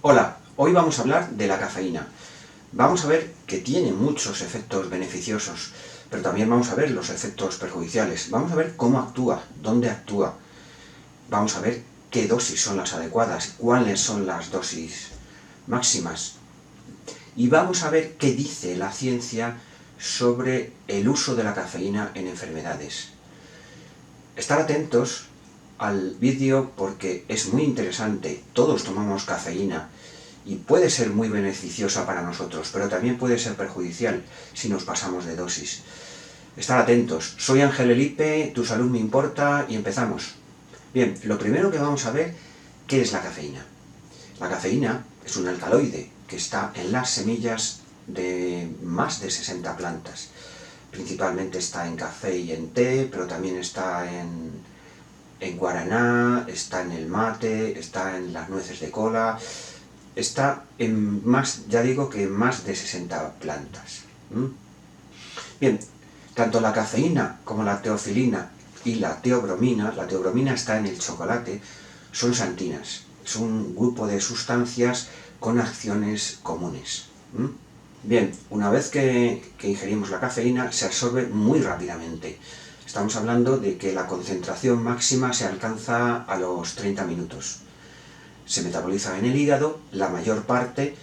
Hola, hoy vamos a hablar de la cafeína. Vamos a ver que tiene muchos efectos beneficiosos, pero también vamos a ver los efectos perjudiciales. Vamos a ver cómo actúa, dónde actúa. Vamos a ver qué dosis son las adecuadas, cuáles son las dosis máximas. Y vamos a ver qué dice la ciencia sobre el uso de la cafeína en enfermedades. Estar atentos al vídeo porque es muy interesante. Todos tomamos cafeína y puede ser muy beneficiosa para nosotros, pero también puede ser perjudicial si nos pasamos de dosis. Estar atentos. Soy Ángel Elipe, tu salud me importa y empezamos. Bien, lo primero que vamos a ver, ¿qué es la cafeína? La cafeína es un alcaloide que está en las semillas de más de 60 plantas. Principalmente está en café y en té, pero también está en guaraná, está en el mate, está en las nueces de cola, está en más, ya digo que en más de 60 plantas. Bien, tanto la cafeína como la teofilina y la teobromina está en el chocolate, son xantinas, es un grupo de sustancias con acciones comunes. Bien, una vez que ingerimos la cafeína se absorbe muy rápidamente. Estamos hablando de que la concentración máxima se alcanza a los 30 minutos. Se metaboliza en el hígado, la mayor parte,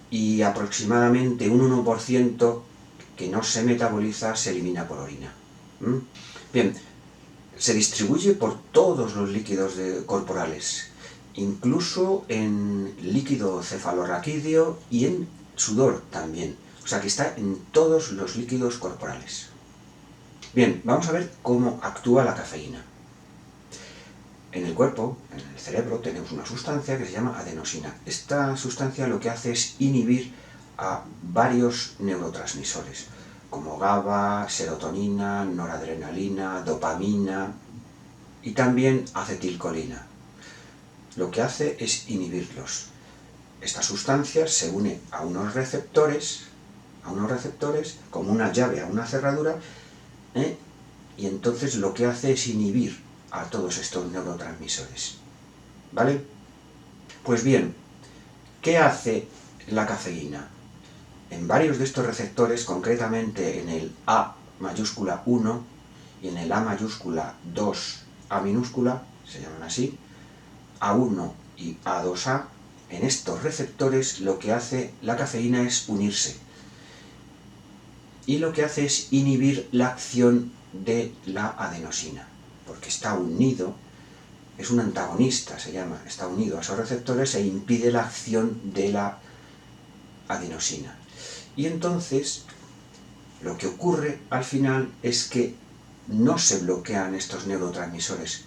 y aproximadamente un 1% que no se metaboliza se elimina por orina. Bien, se distribuye por todos los líquidos corporales, incluso en líquido cefalorraquídeo y en sudor también. O sea que está en todos los líquidos corporales. Bien, vamos a ver cómo actúa la cafeína. En el cuerpo, en el cerebro, tenemos una sustancia que se llama adenosina. Esta sustancia lo que hace es inhibir a varios neurotransmisores, como GABA, serotonina, noradrenalina, dopamina y también acetilcolina. Lo que hace es inhibirlos. Esta sustancia se une a unos receptores como una llave a una cerradura, y entonces lo que hace es inhibir a todos estos neurotransmisores. ¿Vale? Pues bien, ¿qué hace la cafeína? En varios de estos receptores, concretamente en el A mayúscula 1 y en el A mayúscula 2, A minúscula, se llaman así, A1 y A2A, en estos receptores lo que hace la cafeína es unirse. Y lo que hace es inhibir la acción de la adenosina, porque está unido, es un antagonista, se llama, está unido a esos receptores e impide la acción de la adenosina. Y entonces, lo que ocurre al final es que no se bloquean estos neurotransmisores.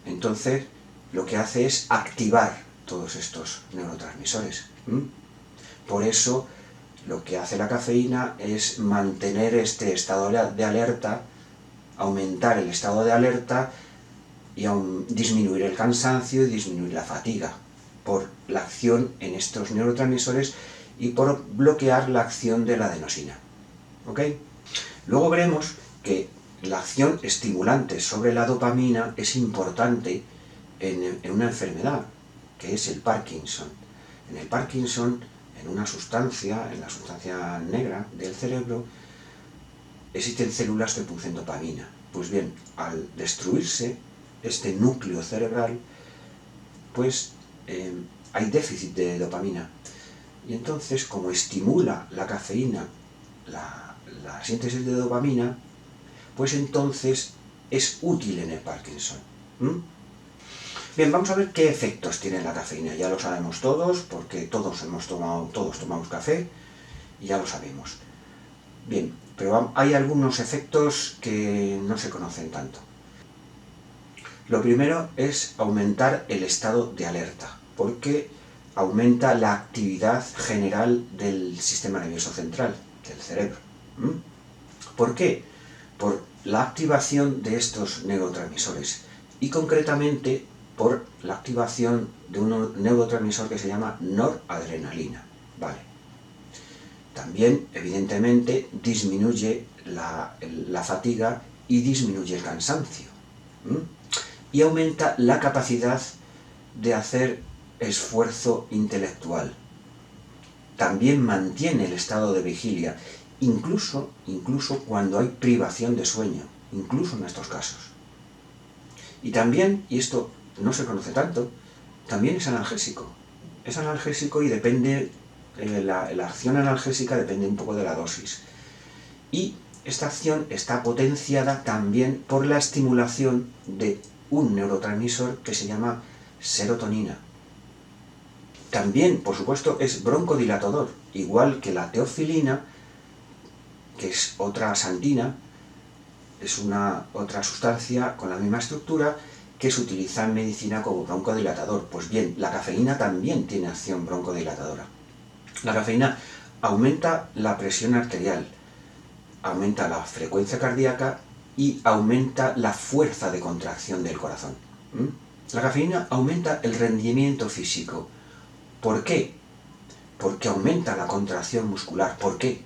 Entonces, lo que hace es activar todos estos neurotransmisores. Por eso, lo que hace la cafeína es mantener este estado de alerta, aumentar el estado de alerta y disminuir el cansancio y disminuir la fatiga por la acción en estos neurotransmisores y por bloquear la acción de la adenosina. ¿Ok? Luego veremos que la acción estimulante sobre la dopamina es importante en una enfermedad, que es el Parkinson. En el Parkinson, en la sustancia negra del cerebro, existen células que producen dopamina. Pues bien, al destruirse este núcleo cerebral, pues hay déficit de dopamina. Y entonces, como estimula la cafeína la síntesis de dopamina, pues entonces es útil en el Parkinson. Bien, vamos a ver qué efectos tiene la cafeína. Ya lo sabemos todos, porque todos tomamos café y ya lo sabemos. Bien, pero hay algunos efectos que no se conocen tanto. Lo primero es aumentar el estado de alerta, porque aumenta la actividad general del sistema nervioso central, del cerebro. ¿Por qué? Por la activación de estos neurotransmisores y concretamente por la activación de un neurotransmisor que se llama noradrenalina. Vale. También, evidentemente, disminuye la fatiga y disminuye el cansancio. Y aumenta la capacidad de hacer esfuerzo intelectual. También mantiene el estado de vigilia, incluso cuando hay privación de sueño, incluso en estos casos. Y también, y esto no se conoce tanto, también es analgésico. Es analgésico y depende, la acción analgésica depende un poco de la dosis. Y esta acción está potenciada también por la estimulación de un neurotransmisor que se llama serotonina. También, por supuesto, es broncodilatador, igual que la teofilina, que es otra xantina, es otra sustancia con la misma estructura que se utiliza en medicina como broncodilatador. Pues bien, la cafeína también tiene acción broncodilatadora. La cafeína aumenta la presión arterial, aumenta la frecuencia cardíaca y aumenta la fuerza de contracción del corazón. La cafeína aumenta el rendimiento físico. ¿Por qué? Porque aumenta la contracción muscular. ¿Por qué?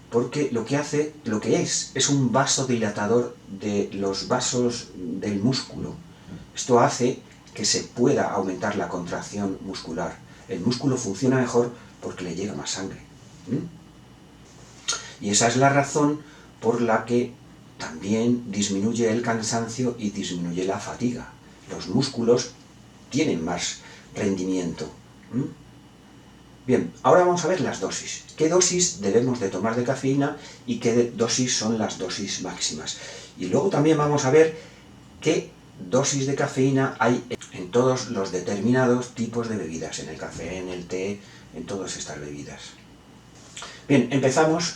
Porque lo que es un vasodilatador de los vasos del músculo. Esto hace que se pueda aumentar la contracción muscular. El músculo funciona mejor porque le llega más sangre. Y esa es la razón por la que también disminuye el cansancio y disminuye la fatiga. Los músculos tienen más rendimiento. Bien, ahora vamos a ver las dosis. ¿Qué dosis debemos de tomar de cafeína y qué dosis son las dosis máximas? Y luego también vamos a ver qué dosis de cafeína hay en todos los determinados tipos de bebidas, en el café, en el té, en todas estas bebidas. Bien, empezamos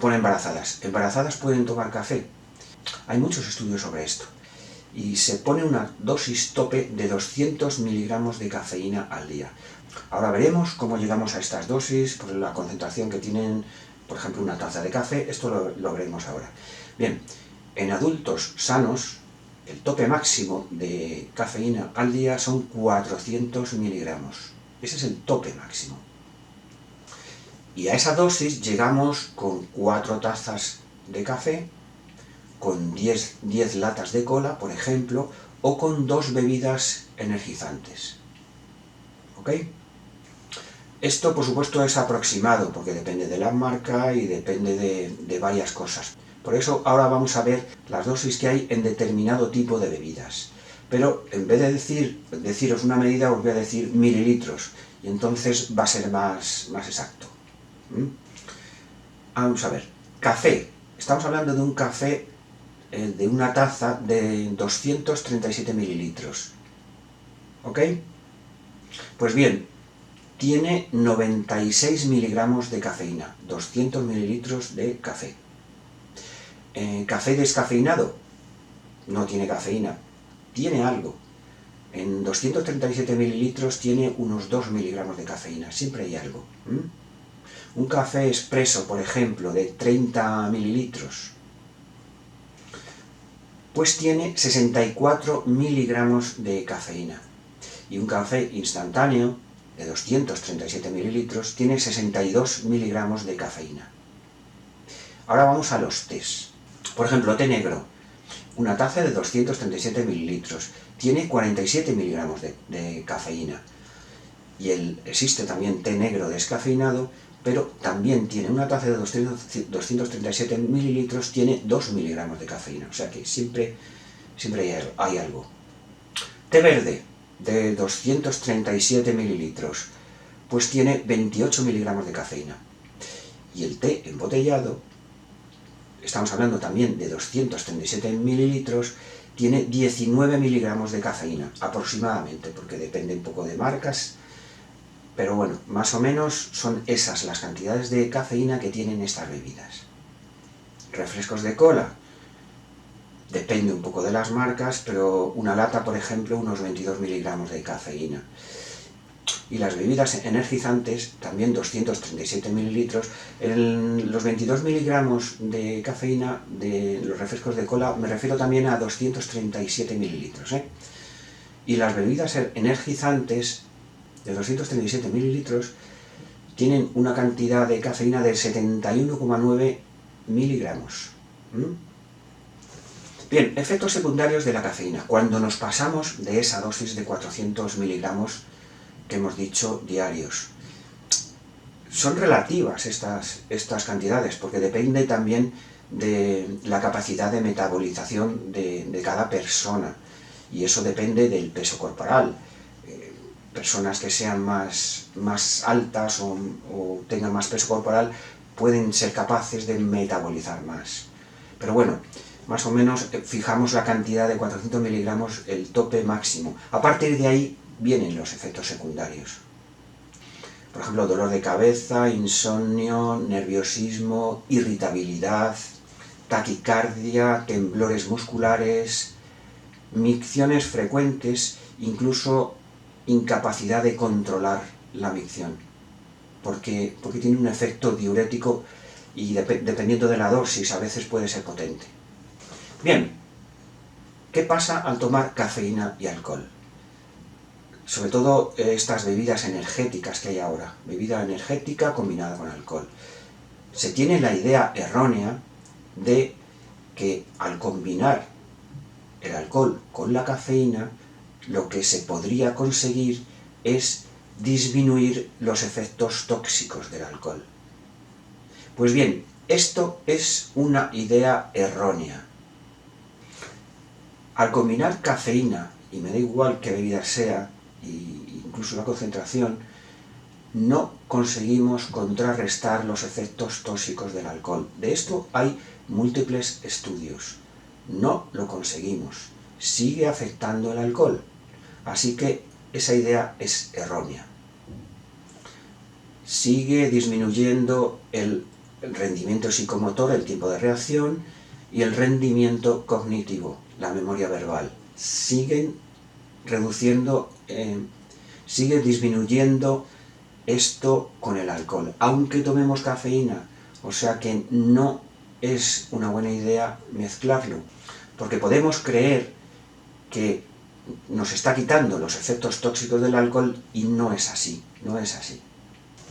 por embarazadas. ¿Embarazadas pueden tomar café? Hay muchos estudios sobre esto. Y se pone una dosis tope de 200 miligramos de cafeína al día. Ahora veremos cómo llegamos a estas dosis, por la concentración que tienen, por ejemplo, una taza de café. Esto lo veremos ahora. Bien, en adultos sanos, el tope máximo de cafeína al día son 400 miligramos. Ese es el tope máximo. Y a esa dosis llegamos con 4 tazas de café, con 10 latas de cola, por ejemplo, o con 2 bebidas energizantes. ¿Ok? Esto, por supuesto, es aproximado, porque depende de la marca y depende de varias cosas. Por eso ahora vamos a ver las dosis que hay en determinado tipo de bebidas. Pero en vez de deciros una medida, os voy a decir mililitros, y entonces va a ser más exacto. Vamos a ver, café. Estamos hablando de un café de una taza de 237 mililitros. ¿Ok? Pues bien, tiene 96 miligramos de cafeína, 200 mililitros de café. ¿Café descafeinado? No tiene cafeína, tiene algo. En 237 mililitros tiene unos 2 miligramos de cafeína, siempre hay algo. Un café expreso, por ejemplo, de 30 mililitros, pues tiene 64 miligramos de cafeína. Y un café instantáneo de 237 mililitros tiene 62 miligramos de cafeína. Ahora vamos a los tés. Por ejemplo, té negro, una taza de 237 mililitros, tiene 47 miligramos de cafeína. Y existe también té negro descafeinado, pero también tiene una taza de 237 mililitros, tiene 2 miligramos de cafeína. O sea que siempre hay algo. Té verde, de 237 mililitros, pues tiene 28 miligramos de cafeína. Y el té embotellado, estamos hablando también de 237 mililitros, tiene 19 miligramos de cafeína, aproximadamente, porque depende un poco de marcas, pero bueno, más o menos son esas las cantidades de cafeína que tienen estas bebidas. Refrescos de cola, depende un poco de las marcas, pero una lata, por ejemplo, unos 22 miligramos de cafeína. Y las bebidas energizantes, también 237 mililitros. Los 22 miligramos de cafeína de los refrescos de cola, me refiero también a 237 mililitros. Y las bebidas energizantes de 237 mililitros tienen una cantidad de cafeína de 71,9 miligramos. Bien, efectos secundarios de la cafeína. Cuando nos pasamos de esa dosis de 400 miligramos, que hemos dicho diarios. Son relativas estas cantidades, porque depende también de la capacidad de metabolización de cada persona, y eso depende del peso corporal. Personas que sean más altas o tengan más peso corporal pueden ser capaces de metabolizar más. Pero bueno, más o menos fijamos la cantidad de 400 miligramos, el tope máximo. A partir de ahí vienen los efectos secundarios. Por ejemplo, dolor de cabeza, insomnio, nerviosismo, irritabilidad, taquicardia, temblores musculares, micciones frecuentes, incluso incapacidad de controlar la micción, porque tiene un efecto diurético y dependiendo de la dosis a veces puede ser potente. Bien, ¿qué pasa al tomar cafeína y alcohol? Sobre todo estas bebidas energéticas que hay ahora, bebida energética combinada con alcohol. Se tiene la idea errónea de que al combinar el alcohol con la cafeína, lo que se podría conseguir es disminuir los efectos tóxicos del alcohol. Pues bien, esto es una idea errónea. Al combinar cafeína, y me da igual qué bebida sea, incluso la concentración, no conseguimos contrarrestar los efectos tóxicos del alcohol. De esto hay múltiples estudios. No lo conseguimos. Sigue afectando el alcohol. Así que esa idea es errónea. Sigue disminuyendo el rendimiento psicomotor, el tiempo de reacción, y el rendimiento cognitivo, la memoria verbal. Sigue disminuyendo esto con el alcohol, aunque tomemos cafeína. O sea que no es una buena idea mezclarlo, porque podemos creer que nos está quitando los efectos tóxicos del alcohol y no es así, no es así.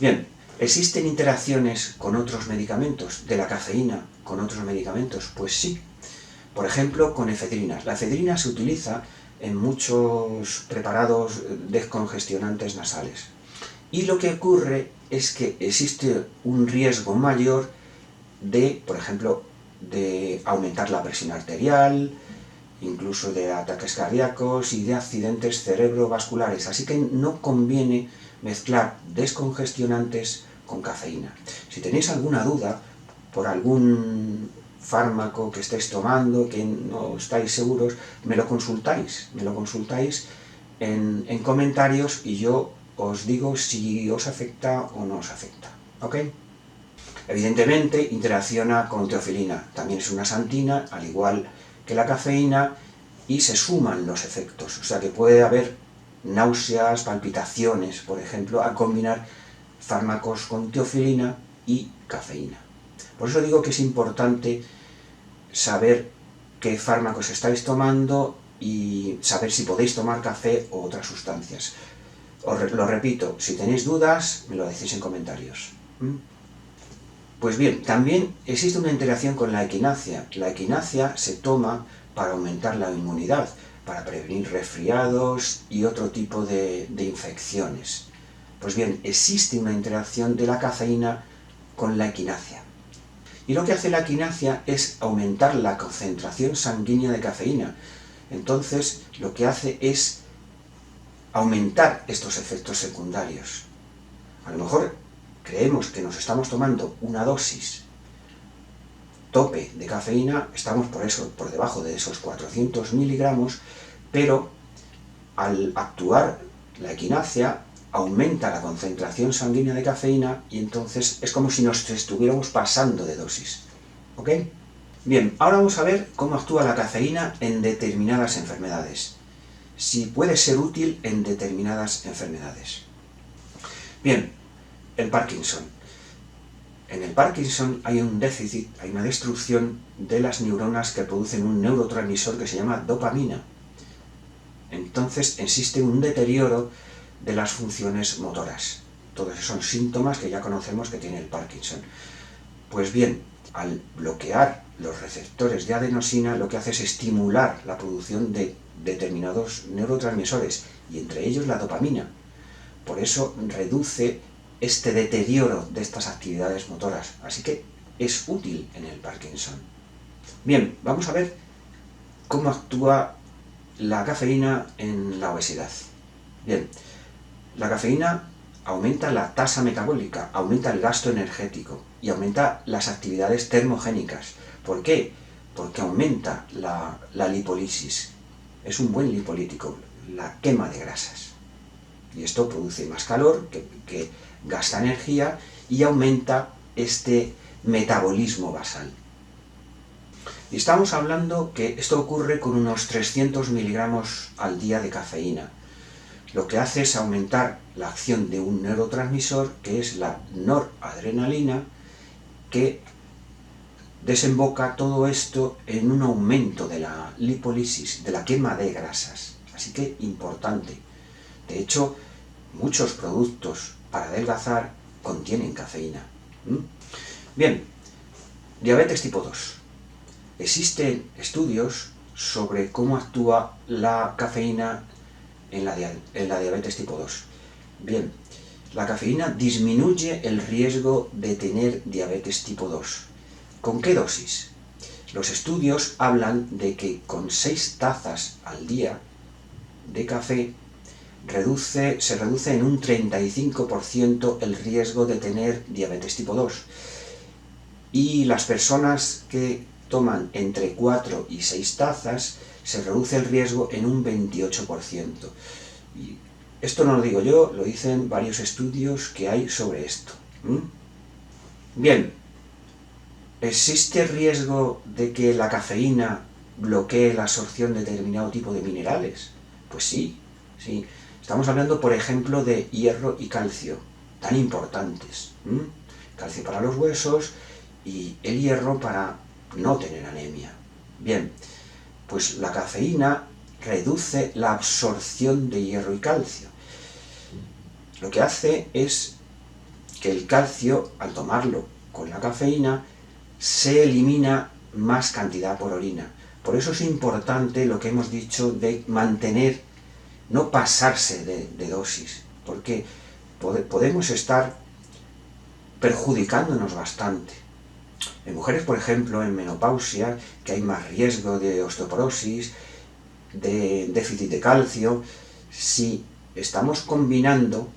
Bien, ¿existen interacciones con otros medicamentos, de la cafeína con otros medicamentos? Pues sí. Por ejemplo, con efedrina. La efedrina se utiliza en muchos preparados descongestionantes nasales. Y lo que ocurre es que existe un riesgo mayor de, por ejemplo, de aumentar la presión arterial, incluso de ataques cardíacos y de accidentes cerebrovasculares. Así que no conviene mezclar descongestionantes con cafeína. Si tenéis alguna duda por algún fármaco que estéis tomando, que no estáis seguros, me lo consultáis en comentarios y yo os digo si os afecta o no os afecta. ¿Ok? Evidentemente interacciona con teofilina, también es una santina, al igual que la cafeína, y se suman los efectos, o sea que puede haber náuseas, palpitaciones, por ejemplo, al combinar fármacos con teofilina y cafeína. Por eso digo que es importante saber qué fármacos estáis tomando y saber si podéis tomar café o otras sustancias. Os lo repito, si tenéis dudas, me lo decís en comentarios. Pues bien, también existe una interacción con la equinacia. La equinacia se toma para aumentar la inmunidad, para prevenir resfriados y otro tipo de infecciones. Pues bien, existe una interacción de la cafeína con la equinacia. Y lo que hace la equinacia es aumentar la concentración sanguínea de cafeína. Entonces, lo que hace es aumentar estos efectos secundarios. A lo mejor creemos que nos estamos tomando una dosis tope de cafeína, estamos por debajo de esos 400 miligramos, pero al actuar la equinacia aumenta la concentración sanguínea de cafeína y entonces es como si nos estuviéramos pasando de dosis. ¿Ok? Bien, ahora vamos a ver cómo actúa la cafeína en determinadas enfermedades. Si puede ser útil en determinadas enfermedades. Bien, el Parkinson. En el Parkinson hay un déficit, hay una destrucción de las neuronas que producen un neurotransmisor que se llama dopamina. Entonces existe un deterioro de las funciones motoras. Todos esos son síntomas que ya conocemos que tiene el Parkinson. Pues bien, al bloquear los receptores de adenosina, lo que hace es estimular la producción de determinados neurotransmisores, y entre ellos la dopamina. Por eso reduce este deterioro de estas actividades motoras. Así que es útil en el Parkinson. Bien, vamos a ver cómo actúa la cafeína en la obesidad. Bien, la cafeína aumenta la tasa metabólica, aumenta el gasto energético y aumenta las actividades termogénicas. ¿Por qué? Porque aumenta la lipólisis. Es un buen lipolítico, la quema de grasas. Y esto produce más calor, que gasta energía y aumenta este metabolismo basal. Y estamos hablando que esto ocurre con unos 300 miligramos al día de cafeína. Lo que hace es aumentar la acción de un neurotransmisor, que es la noradrenalina, que desemboca todo esto en un aumento de la lipólisis, de la quema de grasas. Así que importante. De hecho, muchos productos para adelgazar contienen cafeína. Bien, diabetes tipo 2. Existen estudios sobre cómo actúa la cafeína en la diabetes tipo 2. Bien, la cafeína disminuye el riesgo de tener diabetes tipo 2. ¿Con qué dosis? Los estudios hablan de que con 6 tazas al día de café se reduce en un 35% el riesgo de tener diabetes tipo 2. Y las personas que toman entre 4 y 6 tazas, se reduce el riesgo en un 28%. Y esto no lo digo yo, lo dicen varios estudios que hay sobre esto. Bien, ¿existe riesgo de que la cafeína bloquee la absorción de determinado tipo de minerales? Pues sí. Estamos hablando, por ejemplo, de hierro y calcio, tan importantes. Calcio para los huesos y el hierro para no tener anemia. Bien, pues la cafeína reduce la absorción de hierro y calcio. Lo que hace es que el calcio, al tomarlo con la cafeína, se elimina más cantidad por orina. Por eso es importante lo que hemos dicho de mantener, no pasarse de dosis, porque podemos estar perjudicándonos bastante. En mujeres, por ejemplo, en menopausia, que hay más riesgo de osteoporosis, de déficit de calcio, si estamos combinando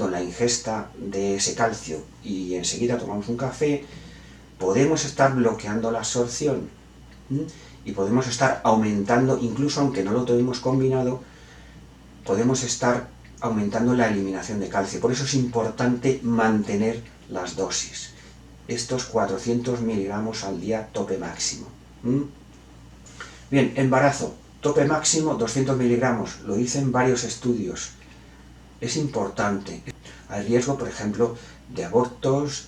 la ingesta de ese calcio y enseguida tomamos un café, podemos estar bloqueando la absorción y podemos estar aumentando, incluso aunque no lo tenemos combinado, podemos estar aumentando la eliminación de calcio. Por eso es importante mantener las dosis. Estos 400 miligramos al día, tope máximo. Bien, embarazo, tope máximo 200 miligramos, lo dicen varios estudios. Es importante. Hay riesgo, por ejemplo, de abortos,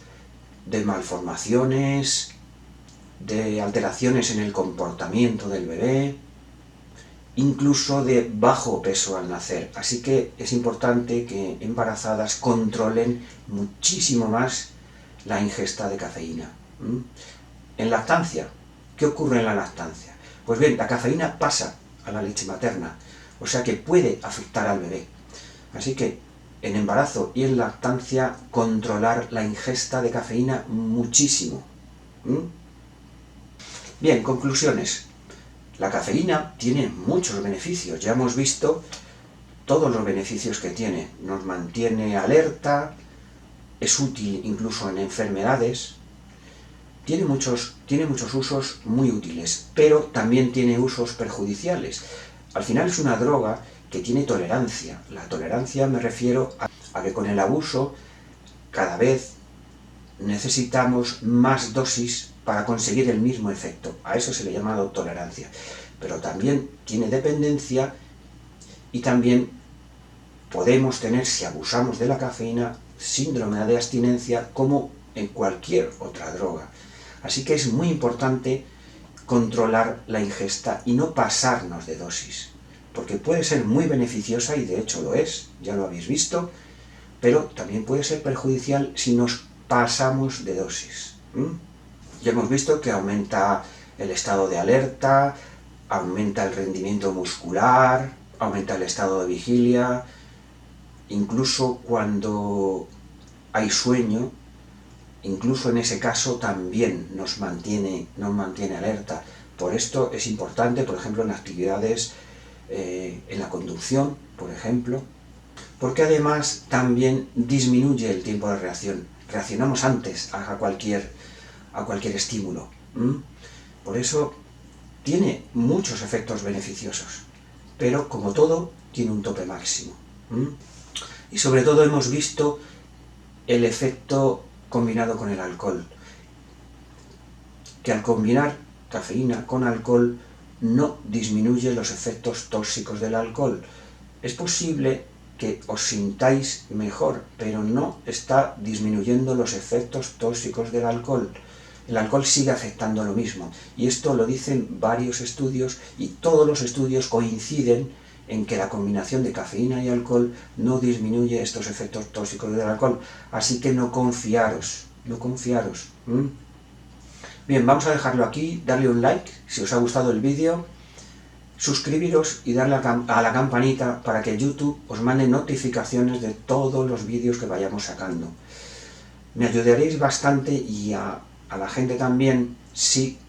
de malformaciones, de alteraciones en el comportamiento del bebé, incluso de bajo peso al nacer. Así que es importante que embarazadas controlen muchísimo más la ingesta de cafeína. En lactancia, ¿qué ocurre en la lactancia? Pues bien, la cafeína pasa a la leche materna, o sea que puede afectar al bebé. Así que en embarazo y en lactancia controlar la ingesta de cafeína muchísimo. Bien, conclusiones. La cafeína tiene muchos beneficios, ya hemos visto todos los beneficios que tiene. Nos mantiene alerta, es útil incluso en enfermedades, tiene muchos usos muy útiles, pero también tiene usos perjudiciales. Al final es una droga que tiene tolerancia. La tolerancia me refiero a que con el abuso cada vez necesitamos más dosis para conseguir el mismo efecto. A eso se le llama tolerancia. Pero también tiene dependencia y también podemos tener, si abusamos de la cafeína, síndrome de abstinencia como en cualquier otra droga. Así que es muy importante controlar la ingesta y no pasarnos de dosis, porque puede ser muy beneficiosa, y de hecho lo es, ya lo habéis visto, pero también puede ser perjudicial si nos pasamos de dosis. Ya hemos visto que aumenta el estado de alerta, aumenta el rendimiento muscular, aumenta el estado de vigilia, incluso cuando hay sueño, incluso en ese caso también nos mantiene alerta. Por esto es importante, por ejemplo, en actividades, en la conducción, por ejemplo, porque además también disminuye el tiempo de reacción. Reaccionamos antes a cualquier estímulo. Por eso tiene muchos efectos beneficiosos, pero como todo, tiene un tope máximo. Y sobre todo hemos visto el efecto combinado con el alcohol, que al combinar cafeína con alcohol no disminuye los efectos tóxicos del alcohol. Es posible que os sintáis mejor, pero no está disminuyendo los efectos tóxicos del alcohol. El alcohol sigue afectando lo mismo, y esto lo dicen varios estudios, y todos los estudios coinciden en que la combinación de cafeína y alcohol no disminuye estos efectos tóxicos del alcohol. Así que no confiaros. Bien, vamos a dejarlo aquí, darle un like si os ha gustado el vídeo, suscribiros y darle a la campanita para que YouTube os mande notificaciones de todos los vídeos que vayamos sacando. Me ayudaréis bastante, y a la gente también, si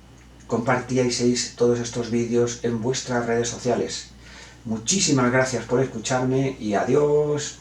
compartieseis todos estos vídeos en vuestras redes sociales. Muchísimas gracias por escucharme y adiós.